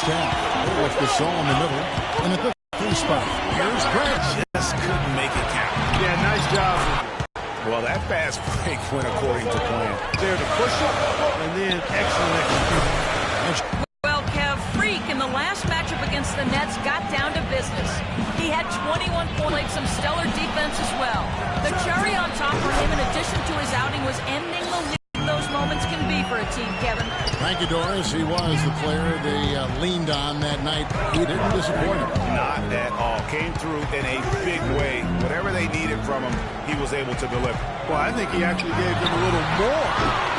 half. With Gasol in the middle and at the 3 spot. Here's Grant. Just couldn't make it count. Yeah, nice job. Well, that fast break went according to plan. There to push it, and then excellent execution. Well, Kev, Freak in the last matchup against the Nets got down to business. He had 21 points, played some stellar defense as well. The cherry on top for him, in addition to his outing, was ending the lead. Those moments can be for a team, Kevin. Thank you, Doris. He was the player they leaned on that night. He didn't disappoint him. Not at all. Came through in a big way. Whatever they needed from him, he was able to deliver. Well, I think he actually gave them a little more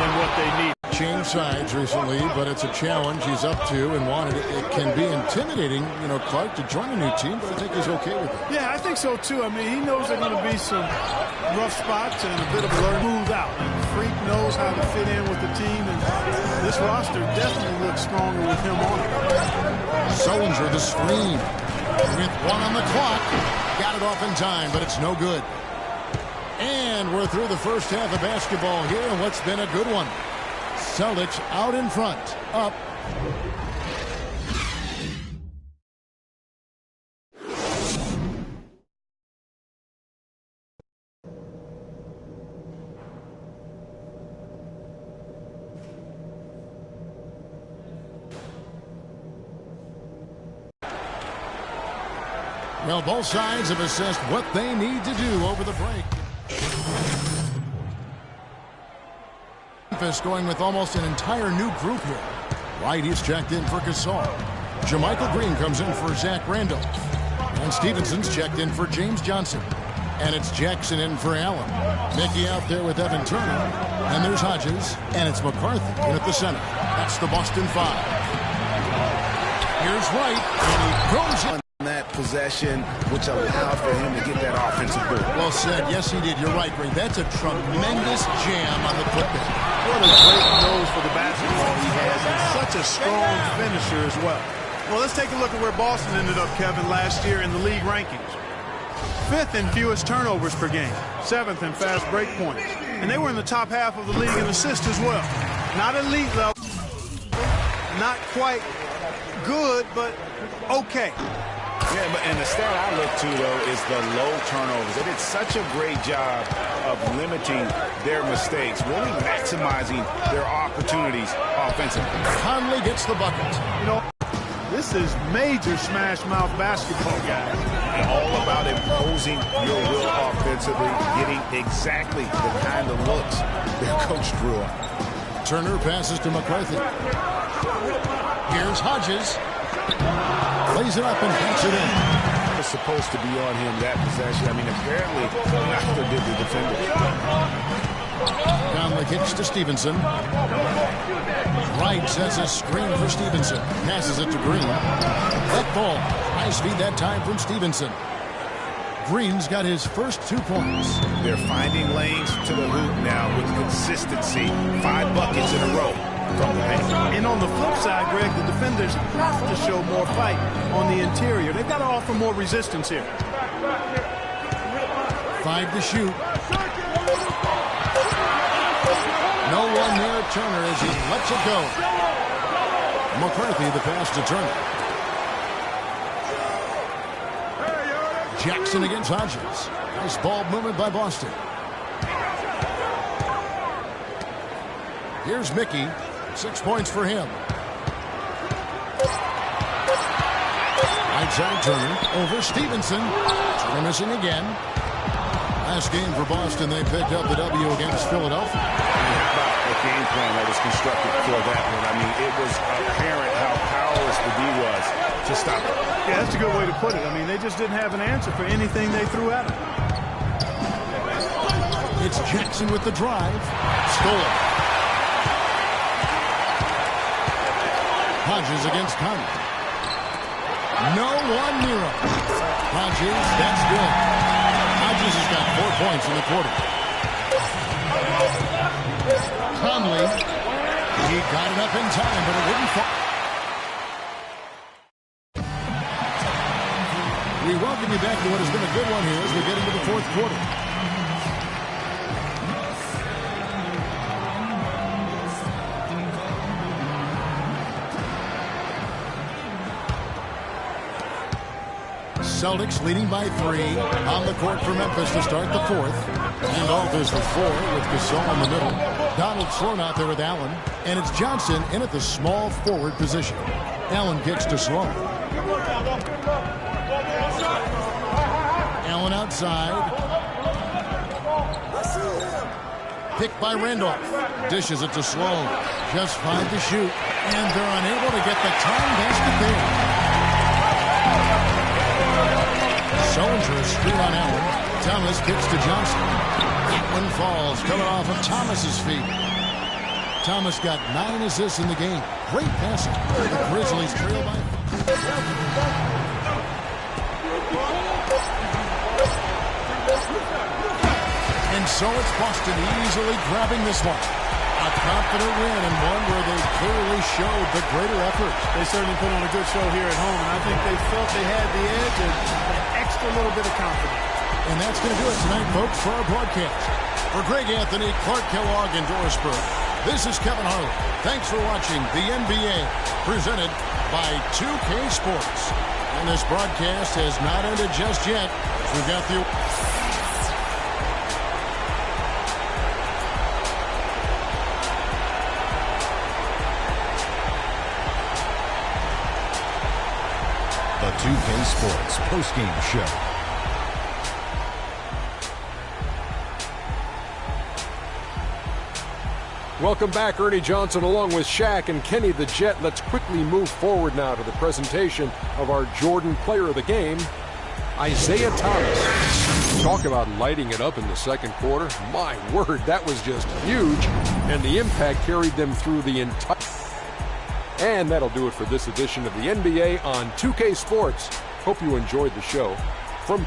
than what they need. Changed sides recently, but it's a challenge he's up to and wanted it. It can be intimidating, Clark, to join a new team, but I think he's okay with it. Yeah, I think so, too. I mean, he knows there are going to be some rough spots and a bit of a learn move out. Freak knows how to fit in with the team, and this roster definitely looks stronger with him on it. Sullinger, the screen. With 1 on the clock. Got it off in time, but it's no good. And we're through the first half of basketball here, and what's been a good one. Celtics out in front, up. Well, both sides have assessed what they need to do over the break. Memphis going with almost an entire new group here. White, he's checked in for Gasol. Jermichael Green comes in for Zach Randolph. And Stevenson's checked in for James Johnson. And it's Jackson in for Allen. Mickey out there with Evan Turner. And there's Hodges. And it's McCarthy in at the center. That's the Boston 5. Here's White. And he goes in. That possession, which allowed for him to get that offensive boot. Well said. Yes, he did. You're right, Green. That's a tremendous jam on the putback. What a great nose for the basketball he has, and such a strong finisher as well. Well, let's take a look at where Boston ended up, Kevin, last year in the league rankings. 5th in fewest turnovers per game, 7th in fast break points. And they were in the top half of the league in assists as well. Not elite level, not quite good, but okay. Yeah, and the stat I look to, though, is the low turnovers. They did such a great job of limiting their mistakes, really maximizing their opportunities offensively. Conley gets the bucket. This is major smash-mouth basketball, guys. And all about imposing your will offensively, getting exactly the kind of looks their coach drew up. Turner passes to McCarthy. Here's Hodges. Lays it up and puts it in. It's supposed to be on him, that possession. I mean, apparently, neither did the defender. Conley kicks to Stevenson. Wright sets a screen for Stevenson. Passes it to Green. That ball. High speed that time from Stevenson. Green's got his first 2 points. They're finding lanes to the hoop now with consistency. 5 buckets in a row from the paint. And on the flip side, Greg, the defenders have to show more fight on the interior. They've got to offer more resistance here. 5 to shoot. No one near Turner as he lets it go. McCarthy the pass to Turner. Jackson against Hodges. Nice ball movement by Boston. Here's Mickey. 6 points for him. Right side Turner over Stevenson. Turner missing again. Last game for Boston, they picked up the W against Philadelphia. How about the game plan that was constructed for that one? I mean, it was apparent how powerless the D was to stop it. Yeah, that's a good way to put it. I mean, they just didn't have an answer for anything they threw at him. It's Jackson with the drive. Stolen. Hodges against Conley. No one near him. Hodges, that's good. Hodges has got 4 points in the quarter. Conley, he got it up in time, but it wouldn't fall. We welcome you back to what has been a good one here as we get into the 4th quarter. Celtics leading by 3 on the court for Memphis to start the fourth. Randolph is the 4 with Gasol in the middle. Donald Sloan out there with Allen. And it's Johnson in at the small forward position. Allen kicks to Sloan. Allen outside. Picked by Randolph. Dishes it to Sloan. Just 5 to shoot. And they're unable to get the time basket there. Solinger screen on Allen. Thomas kicks to Johnson. That one falls, coming off of Thomas's feet. Thomas got 9 assists in the game. Great passing. The Grizzlies trail by. And so it's Boston easily grabbing this one. A confident win and one where they clearly showed the greater effort. They certainly put on a good show here at home, and I think they felt they had the edge and an extra little bit of confidence. And that's going to do it tonight, folks, for our broadcast. For Greg Anthony, Clark Kellogg, and Doris Burke, this is Kevin Harlan. Thanks for watching the NBA, presented by 2K Sports. And this broadcast has not ended just yet. We've got the... The 2K Sports postgame show. Welcome back, Ernie Johnson along with Shaq and Kenny the Jet. Let's quickly move forward now to the presentation of our Jordan Player of the Game, Isaiah Thomas. Talk about lighting it up in the second quarter. My word, that was just huge, and the impact carried them through the entire... And that'll do it for this edition of the NBA on 2K Sports. Hope you enjoyed the show. From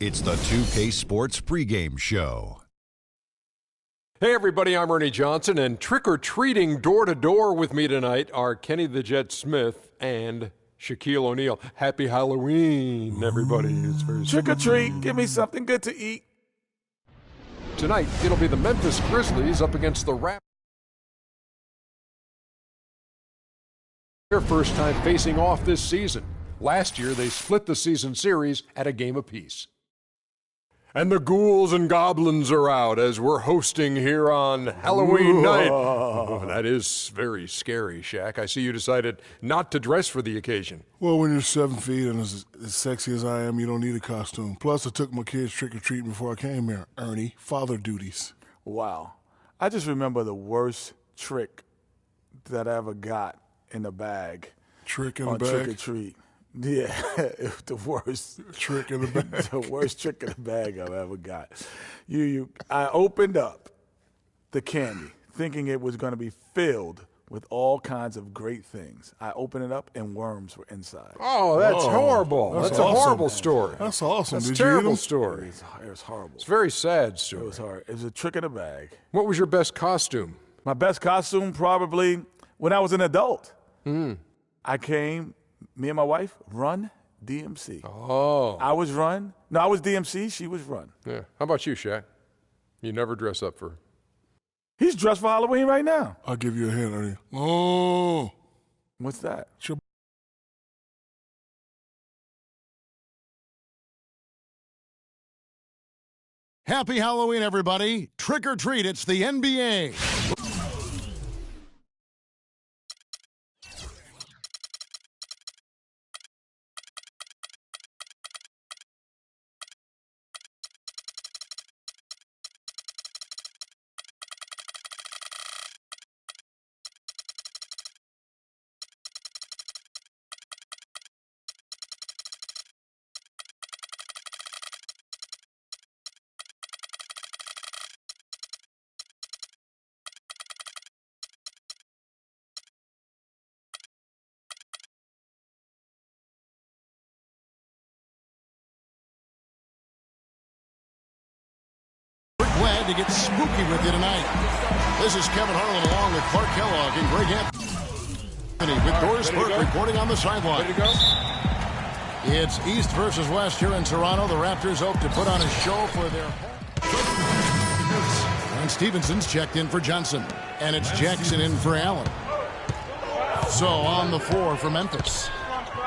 It's the 2K Sports pregame show. Hey everybody, I'm Ernie Johnson, and trick-or-treating door-to-door with me tonight are Kenny the Jet Smith and Shaquille O'Neal. Happy Halloween, everybody. It's very trick-or-treat, give me something good to eat. Tonight, it'll be the Memphis Grizzlies up against the Raptors. Their first time facing off this season. Last year, they split the season series at a game apiece. And the ghouls and goblins are out as we're hosting here on Halloween night. Oh, that is very scary, Shaq. I see you decided not to dress for the occasion. Well, when you're 7 feet and as sexy as I am, you don't need a costume. Plus, I took my kids trick-or-treating before I came here. Ernie, father duties. Wow. I just remember the worst trick that I ever got in the bag. Trick in the on bag? Trick-or-treat. Yeah, it was the worst trick in the bag. The worst trick in the bag I've ever got. I opened up the candy thinking it was going to be filled with all kinds of great things. I opened it up and worms were inside. Oh, that's horrible. That's a horrible story. That's awesome. That's a Did terrible story. It was horrible. It's a very sad story. It was hard. It was a trick in the bag. What was your best costume? My best costume probably when I was an adult. I came... Me and my wife, Run DMC. Oh. I was Run. No, I was DMC. She was Run. Yeah. How about you, Shaq? You never dress up for... He's dressed for Halloween right now. I'll give you a hint, Ernie. Oh. What's that? It's your Happy Halloween, everybody. Trick or treat, it's the NBA. Glad to get spooky with you tonight. This is Kevin Harlan along with Clark Kellogg and Greg Anthony with Doris Burke reporting on the sideline. Ready to go? It's East versus West here in Toronto. The Raptors hope to put on a show for their home. And Stevenson's checked in for Johnson. And it's Jackson in for Allen. So on the floor for Memphis.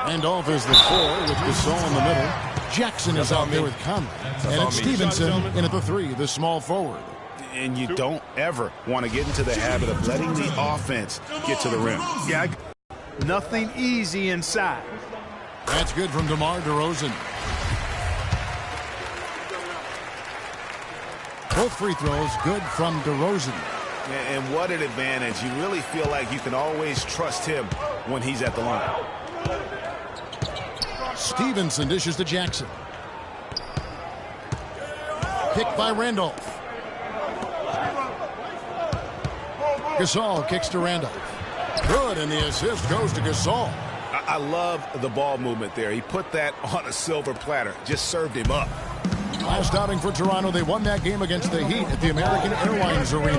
Randolph is the 4 with Gasol in the middle. Jackson is out there with Conley. And it's Stevenson in at the 3, the small forward. And you don't ever want to get into the habit of letting the offense get to the rim. Yeah, nothing easy inside. That's good from DeMar DeRozan. Both free throws good from DeRozan. And what an advantage. You really feel like you can always trust him when he's at the line. Stevenson dishes to Jackson. Kick by Randolph. Gasol kicks to Randolph. Good, and the assist goes to Gasol. I love the ball movement there. He put that on a silver platter. Just served him up. Last outing for Toronto, they won that game against the Heat at the American Airlines Arena.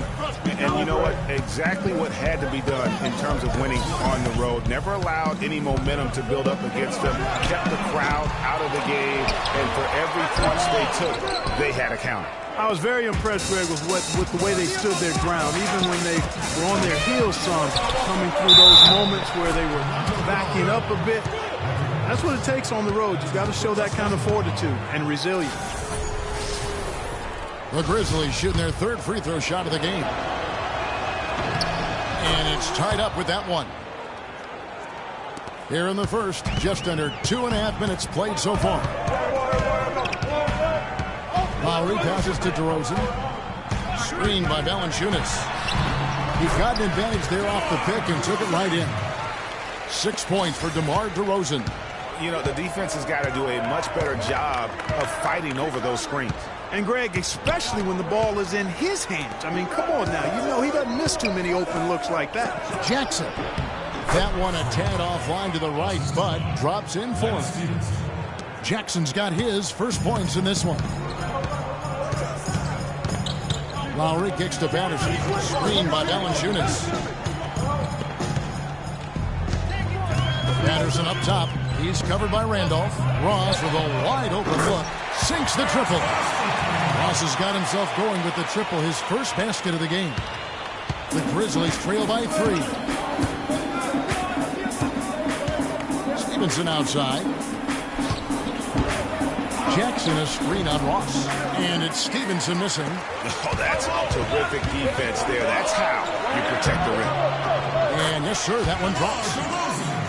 And you know what? Exactly what had to be done in terms of winning on the road. Never allowed any momentum to build up against them. Kept the crowd out of the game. And for every punch they took, they had a counter. I was very impressed, Greg, with the way they stood their ground, even when they were on their heels some, coming through those moments where they were backing up a bit. That's what it takes on the road. You've got to show that kind of fortitude and resilience. The Grizzlies shooting their 3rd free throw shot of the game. And it's tied up with that one. Here in the first, just under 2.5 minutes played so far. Lowry passes to DeRozan. Screen by Valanciunas. He got an advantage there off the pick and took it right in. 6 points for DeMar DeRozan. You know, the defense has got to do a much better job of fighting over those screens. And, Greg, especially when the ball is in his hands. I mean, come on now. You know he doesn't miss too many open looks like that. Jackson. That one a tad offline to the right, but drops in for him. Jackson's got his first points in this one. Lowry kicks to Patterson. Screen by Valanciunas. Patterson up top. He's covered by Randolph. Ross with a wide open look. Sinks the triple. Ross has got himself going with the triple, his first basket of the game. The Grizzlies trail by 3. Stevenson outside. Jackson a screen on Ross. And it's Stevenson missing. Oh, that's terrific defense there. That's how you protect the rim. And yes, sir, that one drops.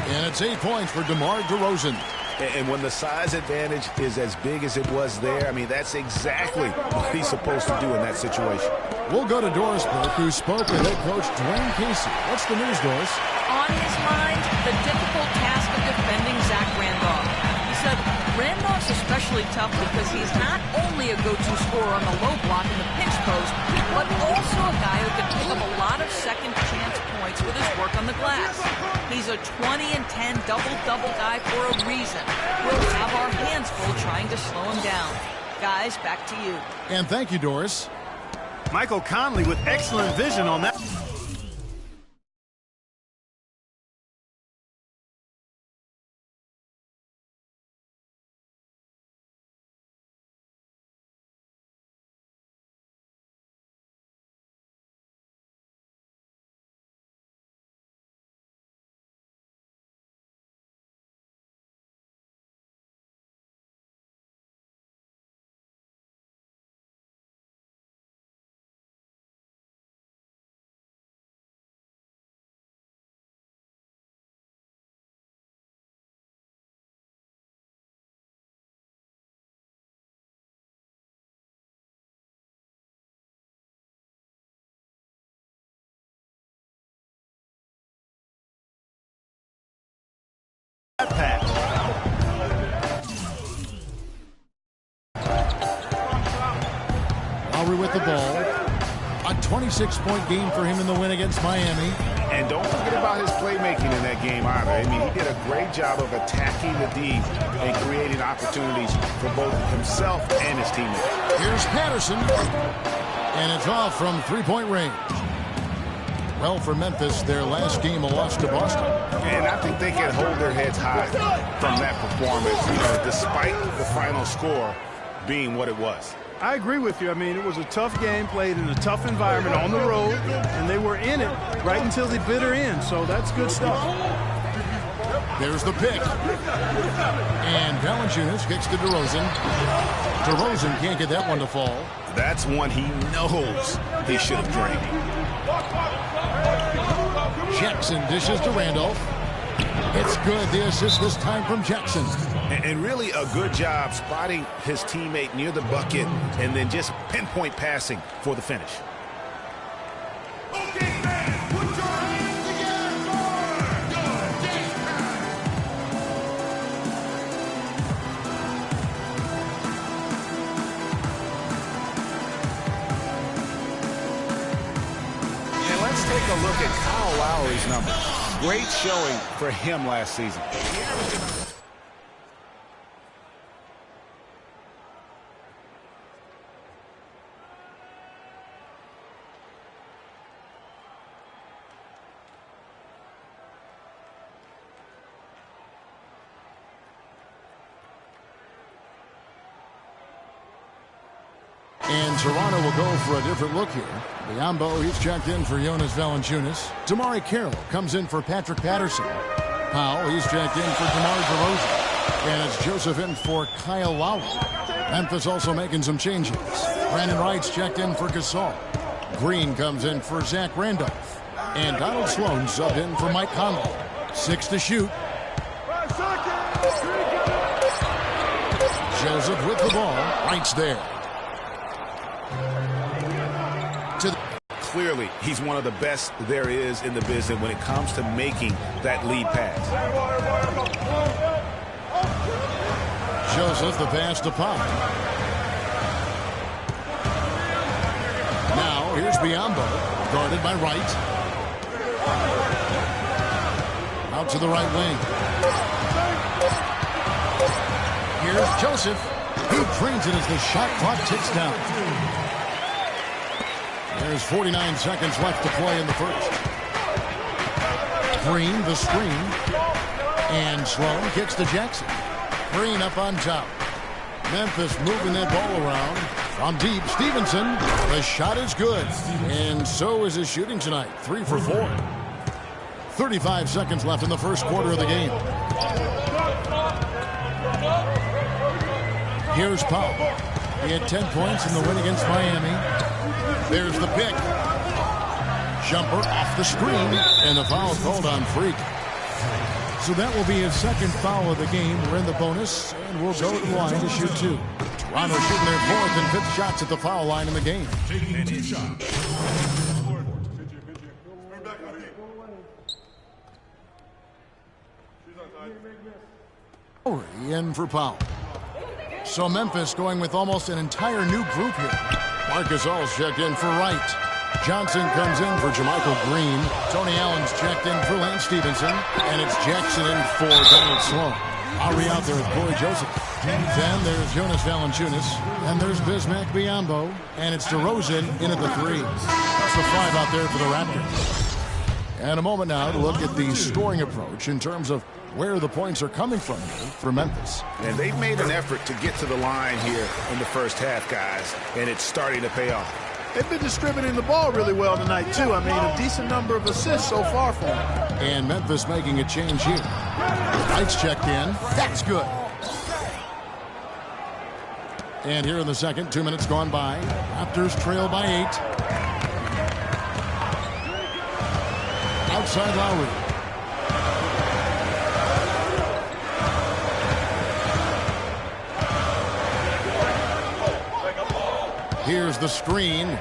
And it's 8 points for DeMar DeRozan. And when the size advantage is as big as it was there, I mean, that's exactly what he's supposed to do in that situation. We'll go to Doris Burke, who spoke with head coach Dwayne Casey. What's the news, Doris? On his mind, the difficult task of defending Zach Randolph. He said Randolph's especially tough because he's not only a go-to scorer on the low block in the pinch post, but also a guy who can pick up a lot of second chance points with his work on the glass. He's a 20-10 double-double guy for a reason. We'll have our hands full trying to slow him down. Guys, back to you. And thank you, Doris. Michael Conley with excellent vision on that. that pass. Lowry with the ball. A 26-point game for him in the win against Miami. And don't forget about his playmaking in that game either. I mean, he did a great job of attacking the D and creating opportunities for both himself and his teammates. Here's Patterson. And it's off from three-point range. Well, for Memphis, their last game a loss to Boston. And I think they can hold their heads high from that performance, despite the final score being what it was. I agree with you. I mean, it was a tough game played in a tough environment on the road, and they were in it right until the bitter end, so that's good stuff. There's the pick. And Valanciunas kicks to DeRozan. DeRozan can't get that one to fall. That's one he knows he should have drained. Jackson dishes to Randolph. It's good. The assist this time from Jackson. And really a good job spotting his teammate near the bucket and then just pinpoint passing for the finish. And let's take a look at Kyle Lowry's numbers. Great showing for him last season. And Toronto will go for a different look here. Biyombo, he's checked in for Jonas Valanciunas. Damari Carroll comes in for Patrick Patterson. Powell, he's checked in for DeMar DeRozan. And it's Joseph in for Kyle Lowry. Memphis also making some changes. Brandon Wright's checked in for Gasol. Green comes in for Zach Randolph. And Donald Sloan subbed in for Mike Conley. 6 to shoot. Joseph with the ball. Wright's there. Clearly, he's one of the best there is in the business when it comes to making that lead pass. Joseph, the pass to Pop. Now, here's Biyombo, guarded by Wright. Out to the right wing. Here's Joseph. He drains it as the shot clock ticks down. There's 49 seconds left to play in the first. Green, the screen. And Sloan kicks to Jackson. Green up on top. Memphis moving that ball around. From deep, Stevenson. The shot is good. And so is his shooting tonight. 3 for 4. 35 seconds left in the first quarter of the game. Here's Powell. He had 10 points in the win against Miami. There's the pick. Jumper off the screen, and the foul called on Freak. So that will be his second foul of the game. We're in the bonus, and we'll go to the line to shoot 2. Toronto shooting their 4th and 5th shots at the foul line in the game. In for Powell. So Memphis going with almost an entire new group here. Marcus All's checked in for Wright. Johnson comes in for Jermichael Green. Tony Allen's checked in for Lance Stevenson. And it's Jackson in for Donald Sloan. Lowry out there with Corey Joseph. Then there's Jonas Valanciunas. And there's Bismack Biyombo. And it's DeRozan in at the 3. That's the 5 out there for the Raptors. And a moment now to look at the scoring approach in terms of where the points are coming from here for Memphis. And they've made an effort to get to the line here in the first half, guys, and it's starting to pay off. They've been distributing the ball really well tonight, too. I mean, a decent number of assists so far for them. And Memphis making a change here. Wright's checked in. That's good. And here in the second, 2 minutes gone by. Raptors trail by 8. Outside Lowry. Here's the screen.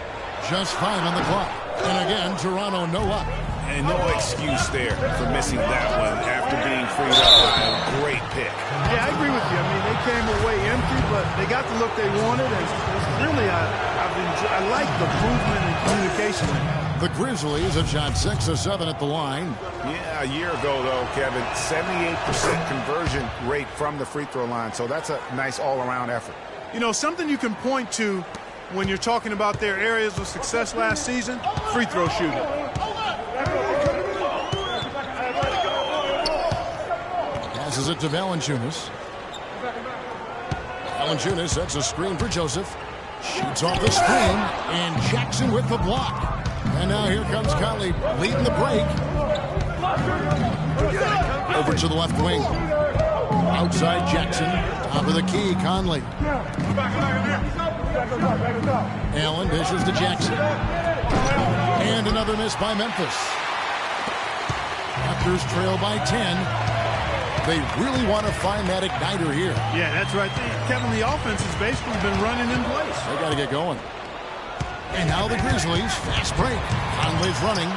Just 5 on the clock. And again, Toronto no up. And no excuse there for missing that one after after being freed up by a great pick. Yeah, I agree with you. I mean, they came away empty, but they got the look they wanted, and really, I like the movement and communication there. The Grizzlies have shot 6 of 7 at the line. Yeah, a year ago, though, Kevin, 78% conversion rate from the free throw line, so that's a nice all-around effort. You know, something you can point to when you're talking about their areas of success last season, free throw shooting. Passes it to Valanciunas. Valanciunas sets a screen for Joseph. Shoots off the screen, and Jackson with the block. And now here comes Conley leading the break. Over to the left wing. Outside Jackson. Top of the key, Conley. Allen dishes to Jackson. And another miss by Memphis. Raptors trail by 10. They really want to find that igniter here. Yeah, that's right. Kevin, the offense has basically been running in place. They got to get going. And now the Grizzlies, fast break. Conley's running.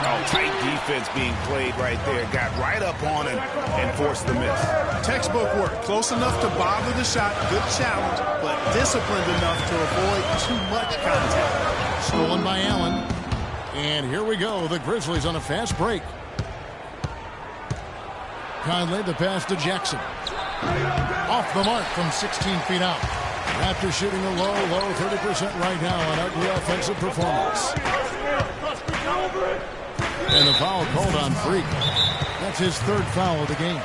Oh, tight defense being played right there. Got right up on him and forced the miss. Textbook work. Close enough to bother the shot. Good challenge, but disciplined enough to avoid too much contact. Stolen by Allen. And here we go. The Grizzlies on a fast break. Conley, the pass to Jackson. Off the mark from 16 feet out. After shooting a low 30% right now, an ugly offensive performance. And the foul called on Freak. That's his third foul of the game.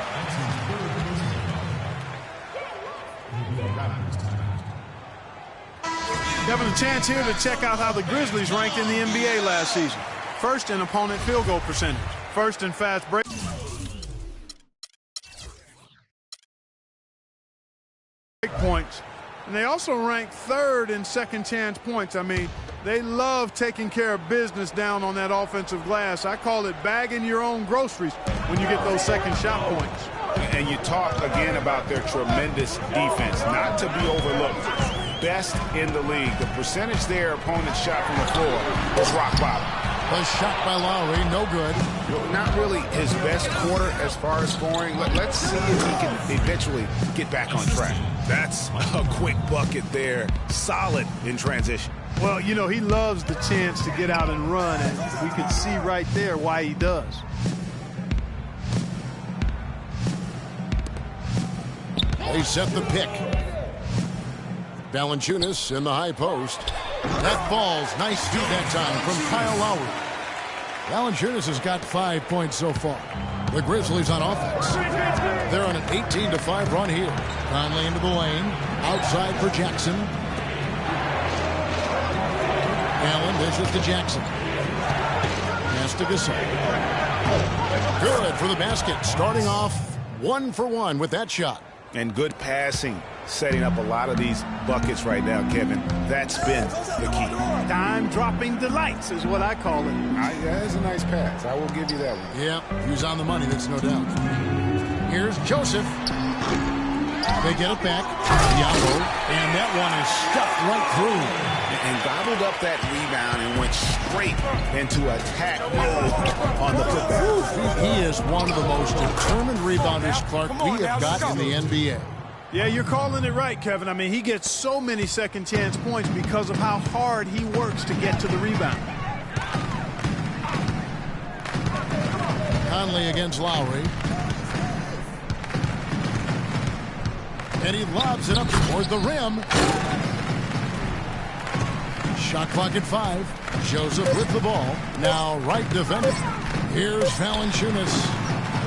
Having a chance here to check out how the Grizzlies ranked in the NBA last season. First in opponent field goal percentage. First in fast break points. And they also rank third in second chance points. I mean, they love taking care of business down on that offensive glass. I call it bagging your own groceries when you get those second shot points. And you talk again about their tremendous defense, not to be overlooked. Best in the league. The percentage their opponents shot from the floor was rock bottom. A shot by Lowry, no good. Not really his best quarter as far as scoring. Let's see if he can eventually get back on track. That's a quick bucket there. Solid in transition. Well, you know, he loves the chance to get out and run, and we can see right there why he does. They set the pick. Valanciunas in the high post. That falls. Nice feed that time from Kyle Lowry. Valanciunas has got 5 points so far. The Grizzlies on offense. They're on an 18-5 run here. Conley into the lane. Outside for Jackson. Allen dishes to Jackson. Pass to Gasol. Good for the basket. Starting off 1 for 1 with that shot. And good passing, setting up a lot of these buckets right now, Kevin. That's been the key. Dime-dropping delights is what I call it. That's a nice pass. I will give you that one. Yeah, he was on the money, that's no doubt. Here's Joseph. They get it back. Diallo. And that one is stuffed right through. And gobbled up that rebound and went straight into attack mode on the putback. He is one of the most determined rebounders, Clark, we have got in the NBA. Yeah, you're calling it right, Kevin. I mean, he gets so many second chance points because of how hard he works to get to the rebound. Conley against Lowry. And he lobs it up toward the rim. Shot clock at 5. Joseph with the ball. Now right defender. Here's Valanciunas.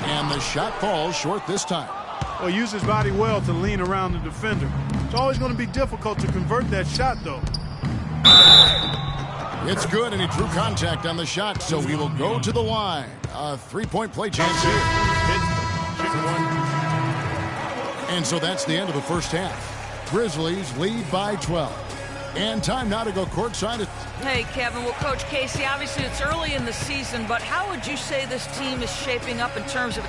And the shot falls short this time. Well, use his body well to lean around the defender. It's always going to be difficult to convert that shot, though. It's good, and he drew contact on the shot, so he will go to the line. A three-point play chance here. And so that's the end of the first half. Grizzlies lead by 12. And time now to go courtside. Hey, Kevin. Well, Coach Casey, obviously it's early in the season, but how would you say this team is shaping up in terms of...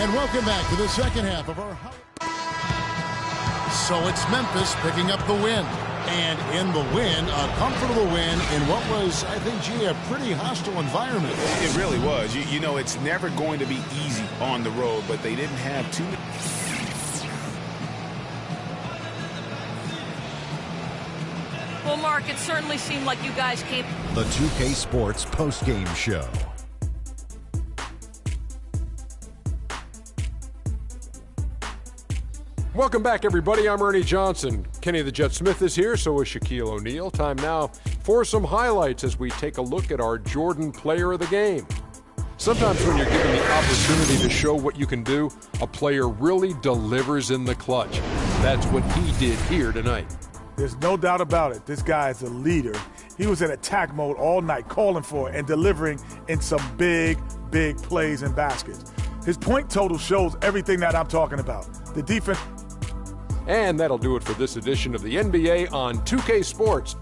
And welcome back to the second half of our... So it's Memphis picking up the win. And in the win, a comfortable win in what was, I think, G, a pretty hostile environment. It really was. You know, it's never going to be easy on the road, but they didn't have too many... Well, Mark, it certainly seemed like you guys came... The 2K Sports postgame show. Welcome back, everybody. I'm Ernie Johnson. Kenny the Jet Smith is here, so is Shaquille O'Neal. Time now for some highlights as we take a look at our Jordan Player of the Game. Sometimes when you're given the opportunity to show what you can do, a player really delivers in the clutch. That's what he did here tonight. There's no doubt about it. This guy is a leader. He was in attack mode all night, calling for it and delivering in some big, big plays and baskets. His point total shows everything that I'm talking about. The defense... And that'll do it for this edition of the NBA on 2K Sports.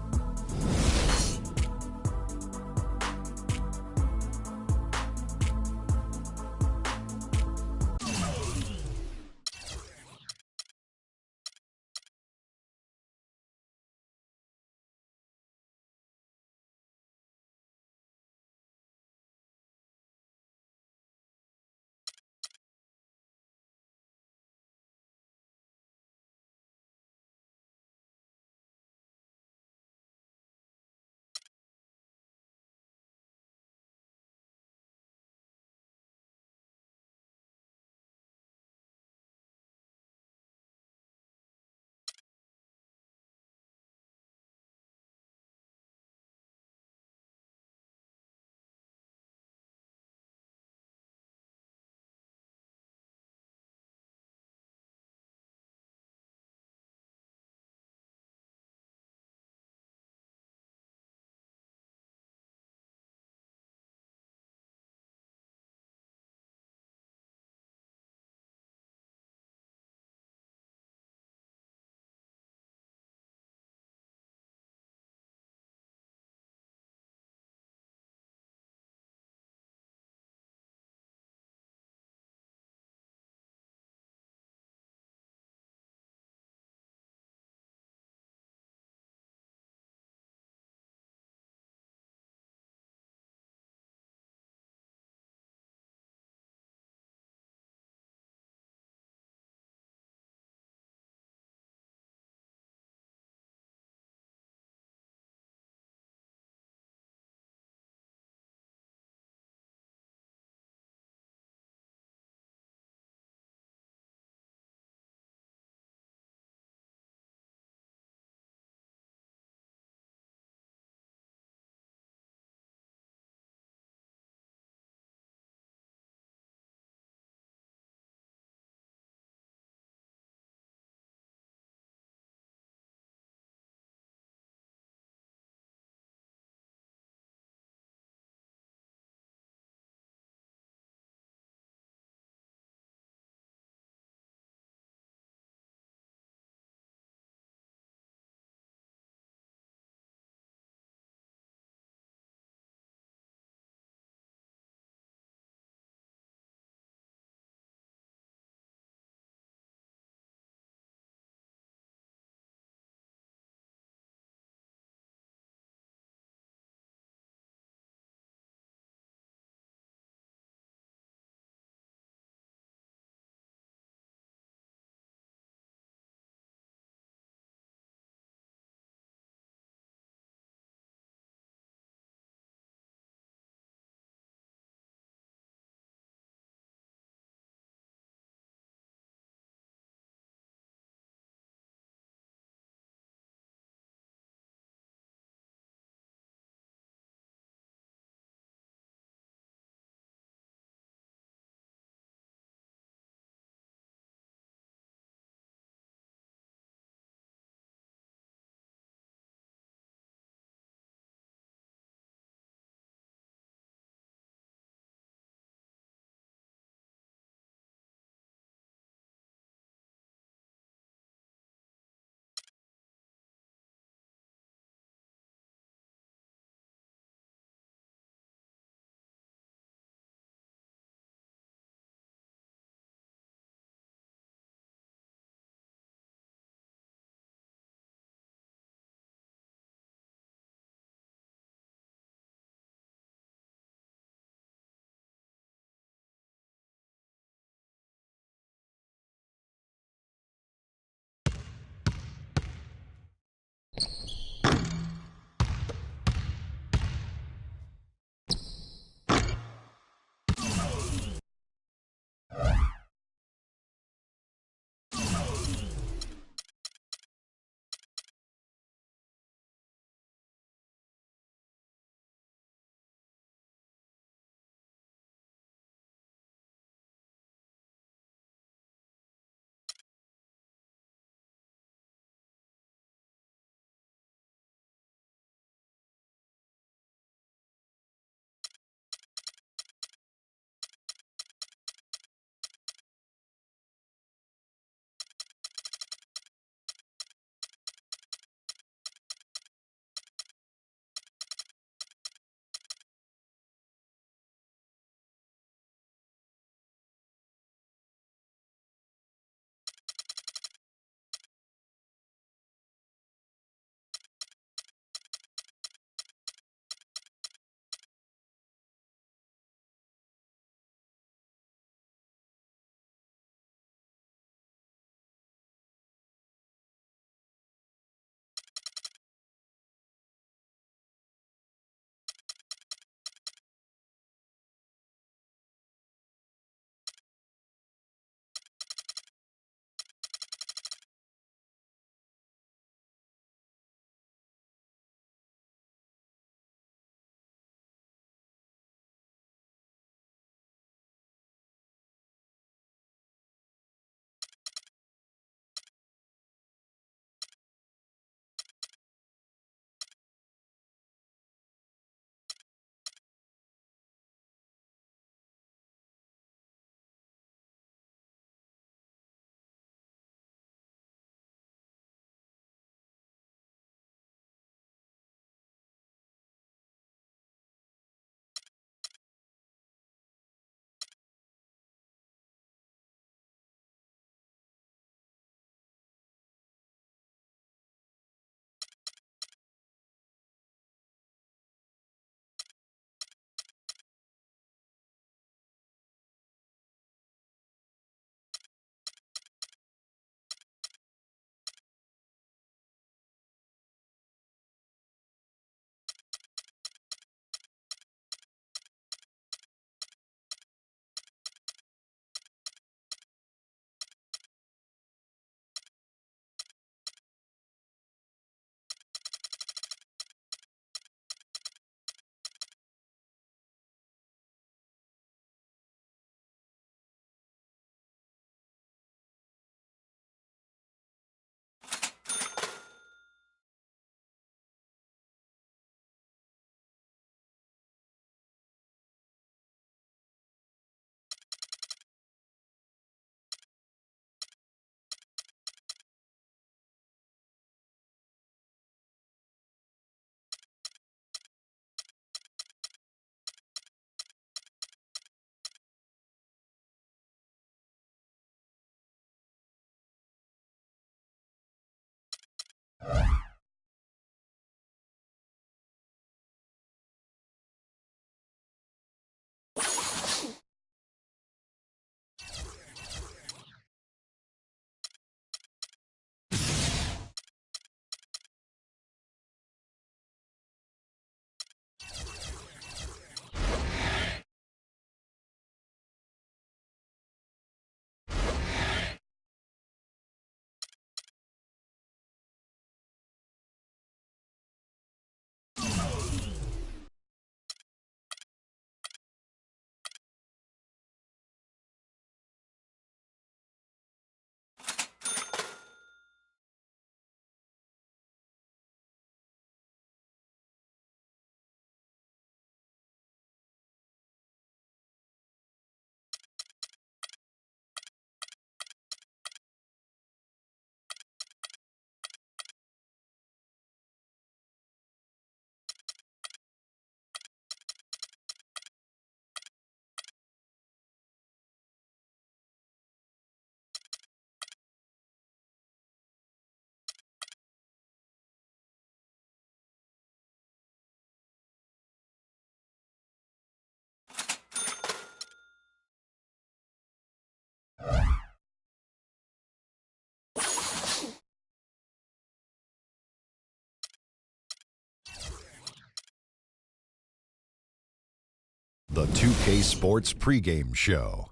The 2K Sports pregame show.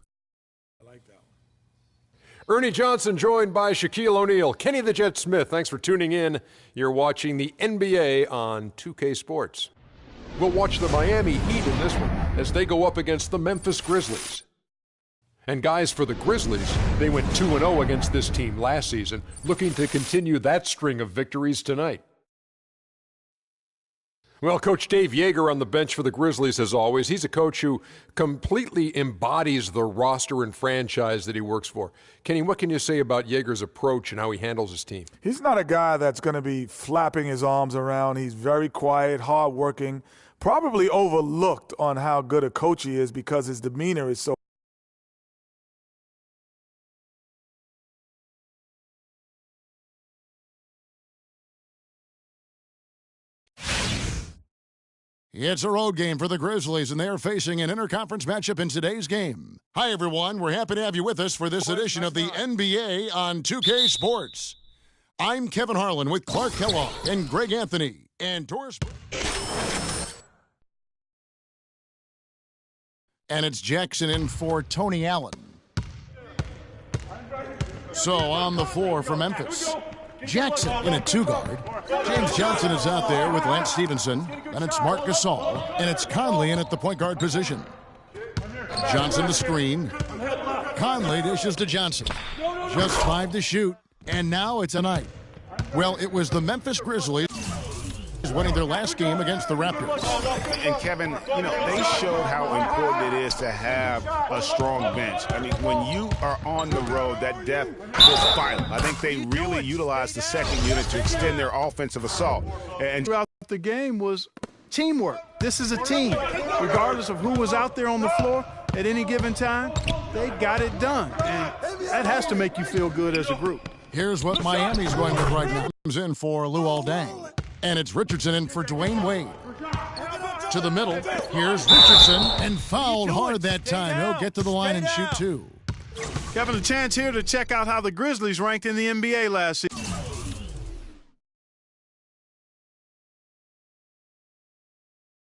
Ernie Johnson joined by Shaquille O'Neal. Kenny the Jet Smith, thanks for tuning in. You're watching the NBA on 2K Sports. We'll watch the Miami Heat in this one as they go up against the Memphis Grizzlies. And guys, for the Grizzlies, they went 2-0 against this team last season, looking to continue that string of victories tonight. Well, Coach Dave Joerger on the bench for the Grizzlies, as always. He's a coach who completely embodies the roster and franchise that he works for. Kenny, what can you say about Joerger's approach and how he handles his team? He's not a guy that's going to be flapping his arms around. He's very quiet, hardworking, probably overlooked on how good a coach he is because his demeanor is so. It's a road game for the Grizzlies, and they're facing an interconference matchup in today's game. Hi, everyone. We're happy to have you with us for this edition of the NBA on 2K Sports. I'm Kevin Harlan with Clark Kellogg and Greg Anthony and Doris. And it's Jackson in for Tony Allen. So on the floor for Memphis, Jackson in a two-guard. James Johnson is out there with Lance Stevenson. And it's Marc Gasol. And it's Conley in at the point guard position. Johnson to screen. Conley dishes to Johnson. Just 5 to shoot. And now it's a night. Well, it was the Memphis Grizzlies winning their last game against the Raptors. And Kevin, you know, they showed how important it is to have a strong bench. I mean, when you are on the road, that depth is vital. I think they really utilized the second unit to extend their offensive assault. And Throughout the game was teamwork. This is a team. Regardless of who was out there on the floor at any given time, they got it done. And that has to make you feel good as a group. Here's what Miami's going with right now. Comes in for Luol Deng. And it's Richardson in for Dwayne Wade. To the middle, here's Richardson, and fouled hard that time. He'll get to the line and shoot two. Kevin, a chance here to check out how the Grizzlies ranked in the NBA last season.